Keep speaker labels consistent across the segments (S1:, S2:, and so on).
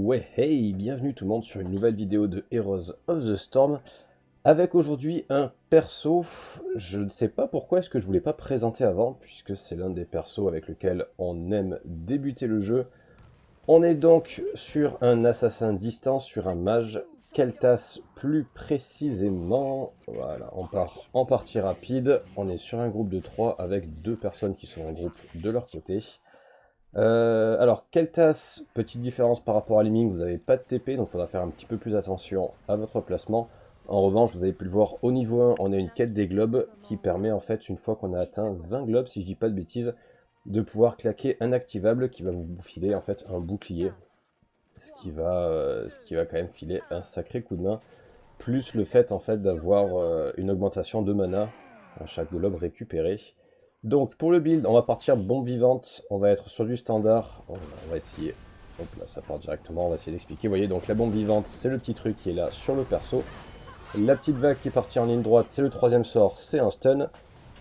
S1: Ouais, hey, bienvenue tout le monde sur une nouvelle vidéo de Heroes of the Storm, avec aujourd'hui un perso, je ne sais pas pourquoi est-ce que je voulais pas présenter avant, puisque c'est l'un des persos avec lequel on aime débuter le jeu. On est donc sur un assassin distant, sur un mage, Keltas plus précisément. Voilà, on part en partie rapide, on est sur un groupe de 3 avec 2 personnes qui sont en groupe de leur côté. Alors, Keltas, petite différence par rapport à Liming, vous n'avez pas de TP, donc il faudra faire un petit peu plus attention à votre placement. En revanche, vous avez pu le voir, au niveau 1, on a une quête des globes qui permet en fait, une fois qu'on a atteint 20 globes, si je dis pas de bêtises, de pouvoir claquer un activable qui va vous filer en fait un bouclier, ce qui va quand même filer un sacré coup de main, plus le fait en fait d'avoir une augmentation de mana à chaque globe récupéré. Donc pour le build, on va partir bombe vivante, on va être sur du standard, on va essayer, hop là ça part directement, on va essayer d'expliquer, vous voyez donc la bombe vivante c'est le petit truc qui est là sur le perso, la petite vague qui est partie en ligne droite c'est le troisième sort, c'est un stun,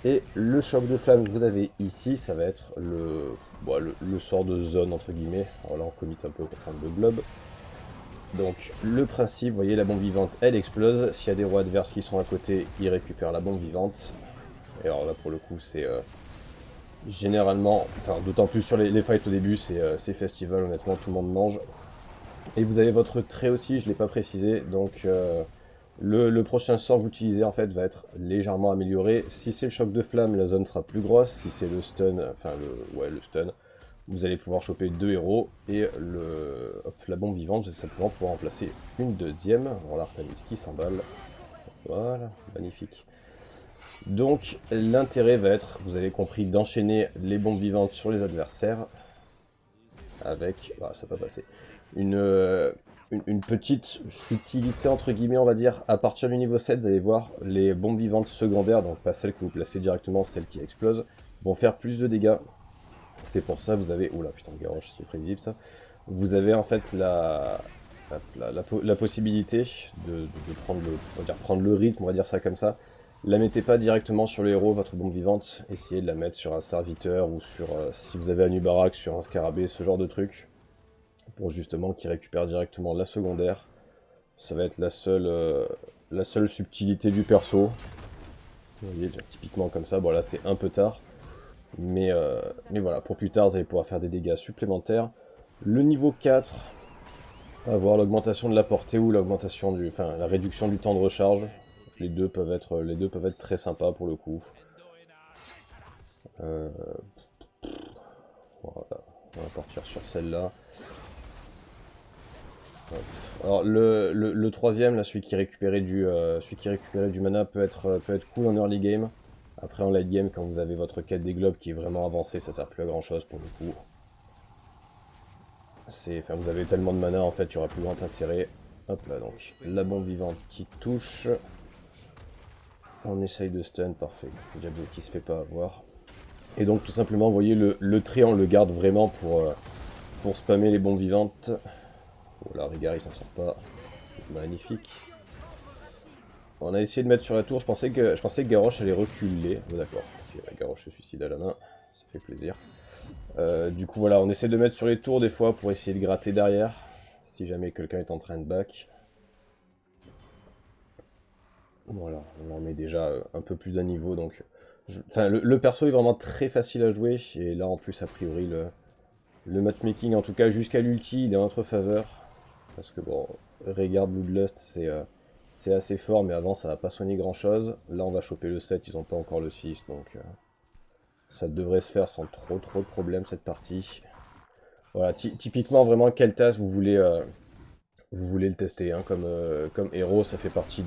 S1: et le choc de flamme que vous avez ici ça va être le sort de zone entre guillemets, alors là on commit un peu pour prendre le globe. Donc le principe, vous voyez la bombe vivante elle explose, s'il y a des rois adverses qui sont à côté, ils récupèrent la bombe vivante. Et alors là pour le coup c'est généralement, enfin d'autant plus sur les fights au début, c'est festival, honnêtement tout le monde mange. Et vous avez votre trait aussi, je ne l'ai pas précisé, donc le prochain sort que vous utilisez en fait va être légèrement amélioré. Si c'est le choc de flamme, la zone sera plus grosse, si c'est le stun, le stun, vous allez pouvoir choper 2 héros, et la bombe vivante, vous allez simplement pouvoir en placer une deuxième. Voilà, Artemis qui s'emballe, voilà, magnifique. Donc l'intérêt va être, vous avez compris, d'enchaîner les bombes vivantes sur les adversaires avec, ça peut passer, une petite subtilité entre guillemets on va dire. À partir du niveau 7 vous allez voir les bombes vivantes secondaires, donc pas celles que vous placez directement, celles qui explosent, vont faire plus de dégâts. C'est pour ça vous avez, oula putain de Garrosh, c'est prévisible ça, vous avez en fait la possibilité de prendre le rythme, on va dire ça comme ça. La mettez pas directement sur le héros, votre bombe vivante, essayez de la mettre sur un serviteur ou sur, si vous avez un Ubarak, sur un scarabée, ce genre de truc, pour justement qu'il récupère directement la secondaire. Ça va être la seule subtilité du perso. Vous voyez, typiquement comme ça, bon là c'est un peu tard, mais voilà, pour plus tard vous allez pouvoir faire des dégâts supplémentaires. Le niveau 4, avoir l'augmentation de la portée ou l'augmentation la réduction du temps de recharge. Les deux peuvent être très sympas pour le coup. Voilà, on va partir sur celle-là. Alors le troisième, là, celui qui récupérait du mana peut être cool en early game. Après en late game, quand vous avez votre quête des globes qui est vraiment avancée, ça sert plus à grand chose pour le coup. Vous avez tellement de mana en fait, il n'y aura plus grand intérêt. Hop là, donc la bombe vivante qui touche. On essaye de stun, parfait. Diablo qui se fait pas avoir. Et donc tout simplement, vous voyez, le trait, on le garde vraiment pour spammer les bombes vivantes. Oh là, Rigar il s'en sort pas. Magnifique. On a essayé de mettre sur la tour, je pensais que Garrosh allait reculer. Oh, d'accord, okay, Garrosh se suicide à la main, ça fait plaisir. Du coup voilà, on essaie de mettre sur les tours des fois pour essayer de gratter derrière, si jamais quelqu'un est en train de back. Voilà, on en met déjà un peu plus d'un niveau, donc... le perso est vraiment très facile à jouer, et là en plus a priori le matchmaking, en tout cas jusqu'à l'ulti, il est en notre faveur. Parce que bon, Rehgar Bloodlust c'est assez fort, mais avant ça va pas soigner grand chose. Là on va choper le 7, ils ont pas encore le 6, donc ça devrait se faire sans trop de problèmes cette partie. Voilà, typiquement vraiment Keltas, vous voulez le tester, hein, comme héros, ça fait partie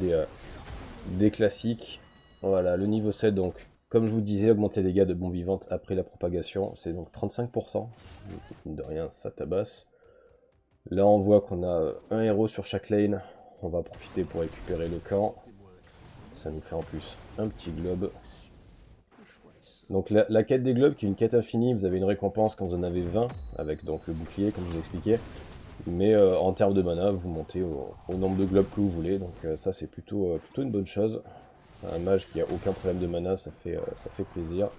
S1: des classiques. Voilà, le niveau 7, donc comme je vous disais, augmenter les dégâts de bombes vivantes après la propagation, c'est donc 35%. De rien, ça tabasse. Là on voit qu'on a un héros sur chaque lane, on va profiter pour récupérer le camp. Ça nous fait en plus un petit globe. Donc la quête des globes qui est une quête infinie, vous avez une récompense quand vous en avez 20, avec donc le bouclier comme je vous ai expliqué. Mais en termes de mana, vous montez au nombre de globes que vous voulez, donc ça c'est plutôt une bonne chose. Un mage qui a aucun problème de mana, ça fait plaisir.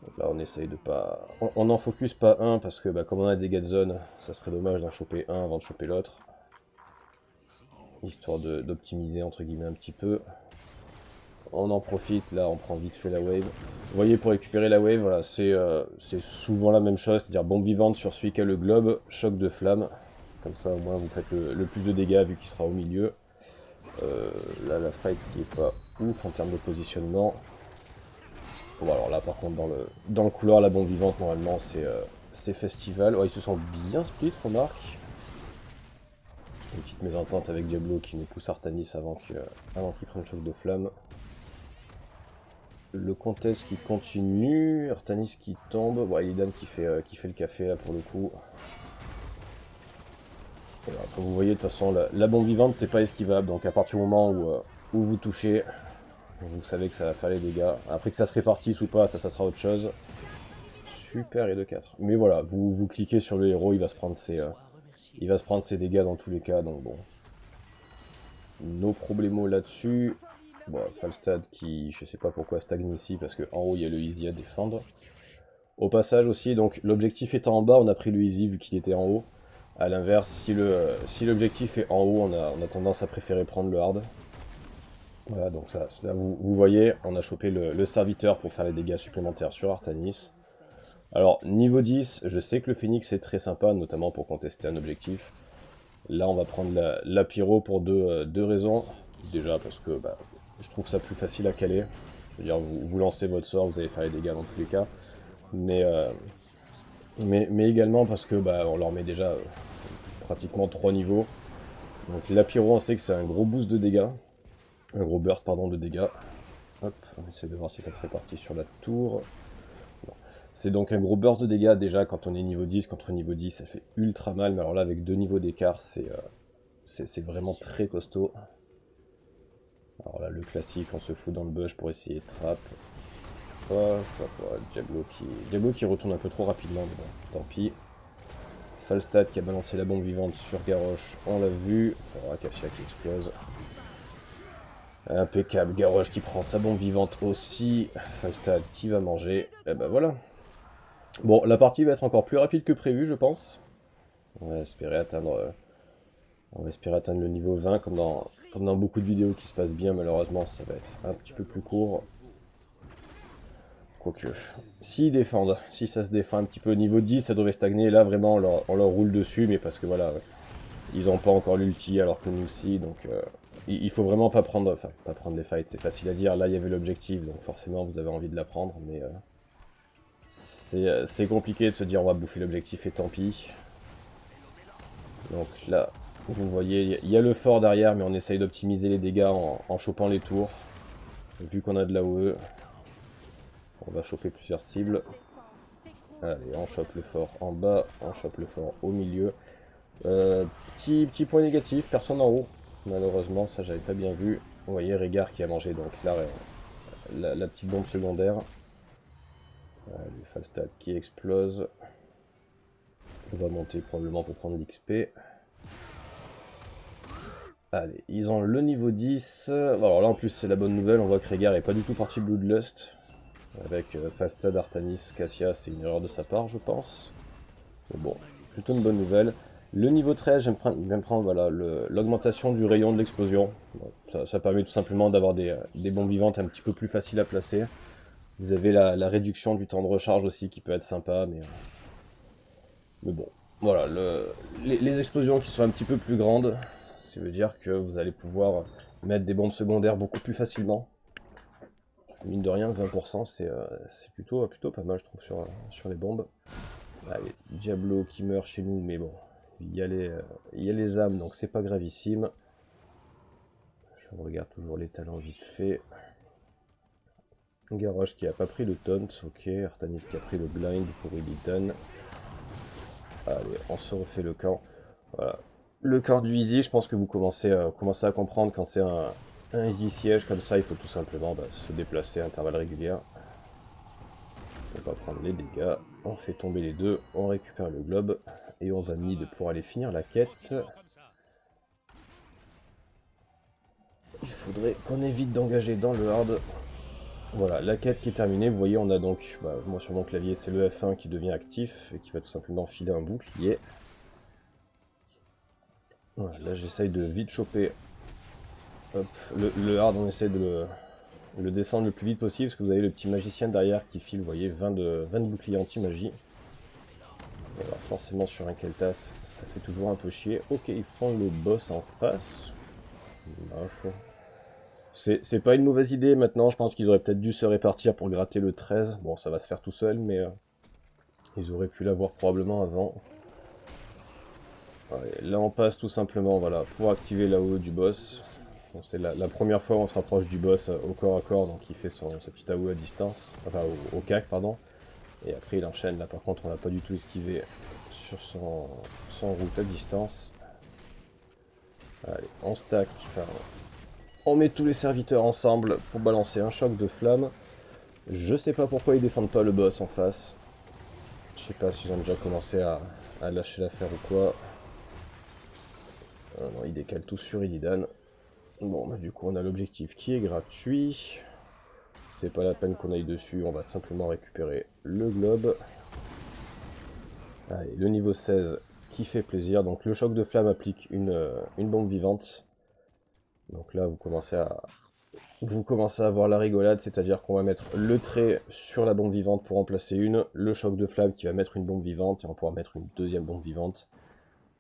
S1: Donc là on essaye de pas... On n'en focus pas un parce que comme on a des dégâts de zone, ça serait dommage d'en choper un avant de choper l'autre. Histoire d'optimiser entre guillemets un petit peu. On en profite, là on prend vite fait la wave. Vous voyez, pour récupérer la wave, voilà, c'est souvent la même chose, c'est-à-dire bombe vivante sur celui qui a le globe, choc de flamme. Comme ça au moins vous faites le plus de dégâts vu qu'il sera au milieu. Là la fight qui est pas ouf en termes de positionnement. Bon alors là par contre dans le couloir, la bombe vivante normalement c'est festival. Ouais, ils se sont bien split, remarque. Une petite mésentente avec Diablo qui nous pousse Artanis avant qu'il prenne choc de flamme. Le contest qui continue, Artanis qui tombe, bon, Illidan qui fait le café là pour le coup. Voilà, comme vous voyez de toute façon la bombe vivante c'est pas esquivable, donc à partir du moment où vous touchez, vous savez que ça va faire les dégâts. Après que ça se répartisse ou pas, ça sera autre chose. Super et 2-4. Mais voilà, vous cliquez sur le héros, il va se prendre ses dégâts dans tous les cas, donc bon. No problemo là-dessus. Bon, Falstad qui, je sais pas pourquoi, stagne ici, parce qu'en haut, il y a le easy à défendre. Au passage aussi, donc l'objectif étant en bas, on a pris le easy vu qu'il était en haut. A l'inverse, si l'objectif est en haut, on a tendance à préférer prendre le hard. Voilà, donc ça, là, vous voyez, on a chopé le serviteur pour faire les dégâts supplémentaires sur Artanis. Alors, niveau 10, je sais que le Phoenix est très sympa, notamment pour contester un objectif. Là, on va prendre la pyro pour deux raisons. Déjà, parce que je trouve ça plus facile à caler. Je veux dire, vous lancez votre sort, vous allez faire les dégâts dans tous les cas. Mais également parce que on leur met déjà pratiquement 3 niveaux. Donc la pyro, on sait que c'est un gros boost de dégâts. Un gros burst, pardon, de dégâts. Hop, on essaie de voir si ça se répartit sur la tour. C'est donc un gros burst de dégâts déjà quand on est niveau 10 contre niveau 10, ça fait ultra mal. Mais alors là, avec 2 niveaux d'écart, c'est vraiment très costaud. Alors là, le classique, on se fout dans le bush pour essayer de trap. Diablo qui retourne un peu trop rapidement, mais bon, tant pis. Falstad qui a balancé la bombe vivante sur Garrosh, on l'a vu. Alors, Acacia qui explose. Impeccable, Garrosh qui prend sa bombe vivante aussi. Falstad qui va manger. Et voilà. Bon, la partie va être encore plus rapide que prévu, je pense. On va espérer atteindre le niveau 20, comme dans beaucoup de vidéos qui se passent bien. Malheureusement, ça va être un petit peu plus court. Quoique, s'ils défendent, si ça se défend un petit peu au niveau 10, ça devrait stagner. Là, vraiment, on leur roule dessus, mais parce que voilà, ils n'ont pas encore l'ulti, alors que nous aussi, donc il faut vraiment pas prendre des fights, c'est facile à dire. Là, il y avait l'objectif, donc forcément, vous avez envie de la prendre, mais c'est compliqué de se dire on va bouffer l'objectif et tant pis. Donc là, vous voyez, il y a le fort derrière, mais on essaye d'optimiser les dégâts en chopant les tours. Vu qu'on a de l'AOE, on va choper plusieurs cibles. Allez, on chope le fort en bas, on chope le fort au milieu. Petit point négatif, personne en haut. Malheureusement, ça j'avais pas bien vu. Vous voyez Régard qui a mangé donc là la petite bombe secondaire. Allez, Falstad qui explose. On va monter probablement pour prendre l'XP. Allez, ils ont le niveau 10. Alors là en plus c'est la bonne nouvelle, on voit que Régard est pas du tout parti Bloodlust. Avec Falstad, Artanis, Cassia, c'est une erreur de sa part je pense. Mais bon, plutôt une bonne nouvelle. Le niveau 13, j'aime prendre voilà, l'augmentation du rayon de l'explosion. Bon, ça permet tout simplement d'avoir des bombes vivantes un petit peu plus faciles à placer. Vous avez la réduction du temps de recharge aussi qui peut être sympa, mais bon. Voilà, les explosions qui sont un petit peu plus grandes, ça veut dire que vous allez pouvoir mettre des bombes secondaires beaucoup plus facilement. Mine de rien, 20%, c'est plutôt pas mal, je trouve, sur les bombes. Allez, Diablo qui meurt chez nous, mais bon, il y a les âmes, donc c'est pas gravissime. Je regarde toujours les talents vite fait. Garrosh qui a pas pris le taunt, ok. Artanis qui a pris le blind pour Illidan. Allez, on se refait le camp. Voilà. Le camp du easy, je pense que vous commencez à comprendre quand c'est un easy siège comme ça, il faut tout simplement se déplacer à intervalles réguliers. On va prendre les dégâts, on fait tomber les deux, on récupère le globe, et on va mid pour aller finir la quête. Il faudrait qu'on évite d'engager dans le hard. Voilà, la quête qui est terminée, vous voyez on a donc, moi sur mon clavier c'est le F1 qui devient actif et qui va tout simplement filer un bouclier. Voilà, là j'essaye de vite choper, hop, le hard on essaie de le descendre le plus vite possible parce que vous avez le petit magicien derrière qui file, vous voyez, 20 de boucliers anti-magie. Alors forcément sur un Keltas ça fait toujours un peu chier. Ok, ils font le boss en face. C'est pas une mauvaise idée maintenant, je pense qu'ils auraient peut-être dû se répartir pour gratter le 13. Bon, ça va se faire tout seul, mais ils auraient pu l'avoir probablement avant. Allez, là on passe tout simplement, voilà, pour activer l'AOE du boss. Bon, c'est la première fois où on se rapproche du boss au corps à corps, donc il fait sa petite AOE à distance, enfin au CAC, pardon. Et après il enchaîne, là par contre on l'a pas du tout esquivé sur son route à distance. Allez, on stack, enfin on met tous les serviteurs ensemble pour balancer un choc de flamme. Je sais pas pourquoi ils défendent pas le boss en face. Je sais pas s'ils ont déjà commencé à lâcher l'affaire ou quoi. Ah non, ils décalent tout sur Illidan. Bon, bah du coup on a l'objectif qui est gratuit. C'est pas la peine qu'on aille dessus, on va simplement récupérer le globe. Allez, le niveau 16 qui fait plaisir. Donc le choc de flamme applique une bombe vivante. Donc là vous commencez à avoir la rigolade, c'est-à-dire qu'on va mettre le trait sur la bombe vivante pour en placer une, le choc de flamme qui va mettre une bombe vivante, et on va pouvoir mettre une deuxième bombe vivante.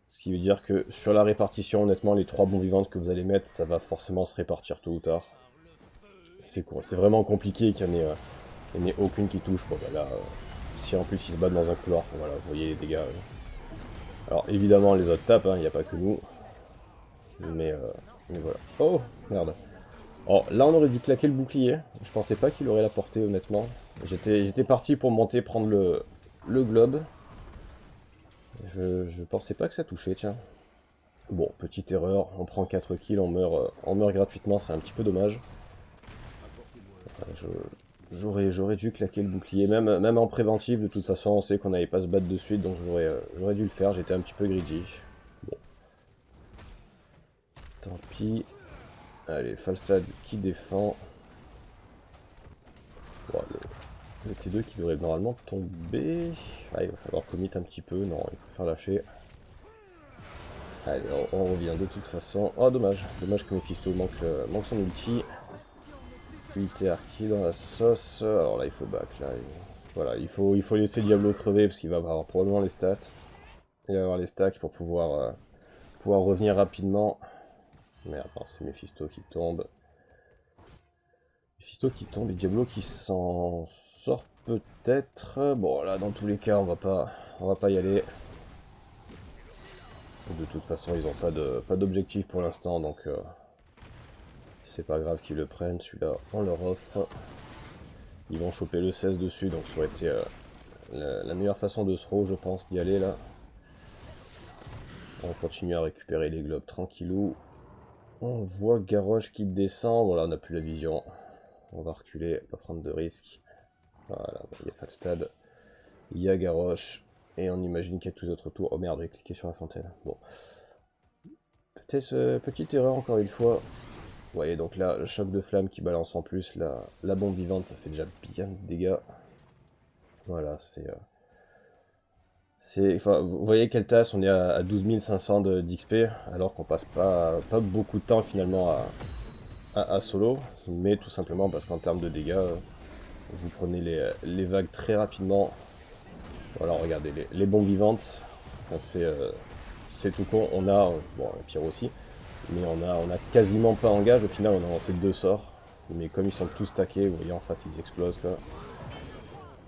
S1: Ce qui veut dire que sur la répartition, honnêtement, les 3 bombes vivantes que vous allez mettre, ça va forcément se répartir tôt ou tard. C'est vraiment compliqué qu'il n'y en ait aucune qui touche. Bon bah là, si en plus ils se battent dans un couloir, voilà, vous voyez les dégâts. Alors évidemment les autres tapent, il n'y a pas que nous. Mais voilà. Oh, merde. Alors là on aurait dû claquer le bouclier, je pensais pas qu'il aurait la portée honnêtement. J'étais parti pour monter prendre le globe. Je pensais pas que ça touchait, tiens. Bon, petite erreur, on prend 4 kills, on meurt gratuitement, c'est un petit peu dommage. J'aurais dû claquer le bouclier, même en préventif, de toute façon on sait qu'on n'allait pas se battre de suite, donc j'aurais dû le faire, j'étais un petit peu greedy. Bon. Tant pis. Allez, Falstad qui défend. Bon, le T2 qui devrait normalement tomber. Ah, il va falloir commit un petit peu. Non, il préfère lâcher. Allez, on revient de toute façon. Oh, dommage. Dommage que Mephisto manque son ulti. Ulti Arki dans la sauce. Alors là, il faut back. Là. Voilà, il faut laisser Diablo crever parce qu'il va avoir probablement les stats. Il va avoir les stacks pour pouvoir revenir rapidement. Merde, c'est Mephisto qui tombe. Mephisto qui tombe et Diablo qui s'en sort peut-être. Bon là dans tous les cas on va pas y aller. De toute façon ils ont pas d'objectif pour l'instant donc c'est pas grave qu'ils le prennent, celui-là on leur offre. Ils vont choper le 16 dessus donc ça aurait été la meilleure façon de se roll je pense d'y aller là. On continue à récupérer les globes tranquillou. On voit Garrosh qui descend, voilà on n'a plus la vision. On va reculer, pas prendre de risques. Voilà, il y a Falstad, il y a Garrosh, et on imagine qu'il y a tous les autres tours. Oh merde, j'ai cliqué sur la fontaine. Bon. Peut-être petite erreur encore une fois. Vous voyez donc là, le choc de flamme qui balance en plus, la bombe vivante, ça fait déjà bien de dégâts. Voilà, enfin, vous voyez Keltas, on est à 12 500 d'XP, alors qu'on passe pas beaucoup de temps finalement à solo, mais tout simplement parce qu'en termes de dégâts, vous prenez les vagues très rapidement. Voilà, regardez, les bombes vivantes, enfin, c'est tout con. On a, bon, pire aussi, mais on a quasiment pas en gage. Au final, on a lancé 2 sorts, mais comme ils sont tous stackés, vous voyez en face, ils explosent quoi.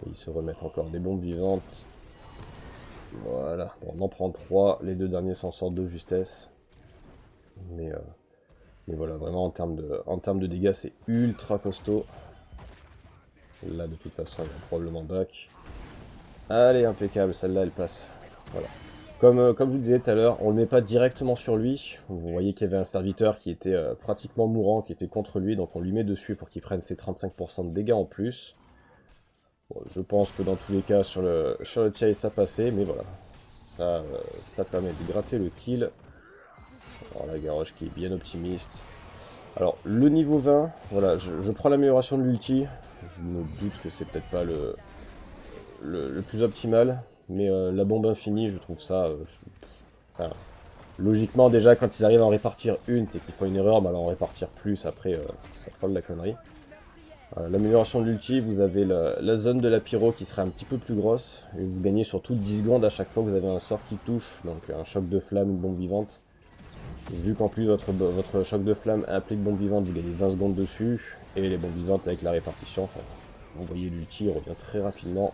S1: Et ils se remettent encore des bombes vivantes. Voilà, bon, on en prend 3, les 2 derniers s'en sortent de justesse. Mais voilà, vraiment en termes de dégâts, c'est ultra costaud. Là, de toute façon, il va probablement back. Allez, impeccable, celle-là, elle passe. Voilà. Comme je vous disais tout à l'heure, on le met pas directement sur lui. Vous voyez qu'il y avait un serviteur qui était pratiquement mourant, qui était contre lui, donc on lui met dessus pour qu'il prenne ses 35% de dégâts en plus. Bon, je pense que dans tous les cas, sur le chase, ça passait, mais voilà. Ça permet de gratter le kill. Alors la Garrosh qui est bien optimiste. Alors, le niveau 20, voilà, je prends l'amélioration de l'ulti. je me doute que c'est peut-être pas le plus optimal. Mais la bombe infinie, je trouve ça... enfin, logiquement, déjà, quand ils arrivent à en répartir une, c'est qu'ils font une erreur, mais alors en répartir plus, après, ça folle la connerie. L'amélioration de l'ulti, vous avez la zone de la pyro qui sera un petit peu plus grosse, et vous gagnez surtout 10 secondes à chaque fois que vous avez un sort qui touche, donc un choc de flamme, une bombe vivante. Et vu qu'en plus votre choc de flamme implique bombe vivante, vous gagnez 20 secondes dessus, et les bombes vivantes avec la répartition, enfin, vous voyez l'ulti revient très rapidement.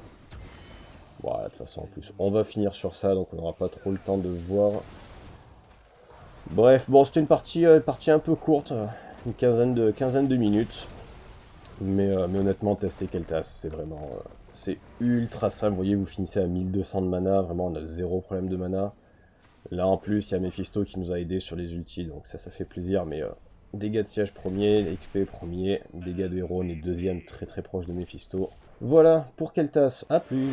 S1: Voilà, de toute façon en plus, on va finir sur ça, donc on n'aura pas trop le temps de voir. Bref, bon, c'était une partie un peu courte, une quinzaine de minutes. Mais honnêtement, tester Kel'Thas, c'est vraiment... c'est ultra simple. Vous voyez, vous finissez à 1200 de mana. Vraiment, on a zéro problème de mana. Là, en plus, il y a Mephisto qui nous a aidé sur les ultis. Donc ça fait plaisir. Mais dégâts de siège premier, XP premier. Dégâts de héros, on est deuxième, très très proche de Mephisto. Voilà, pour Kel'Thas. À plus.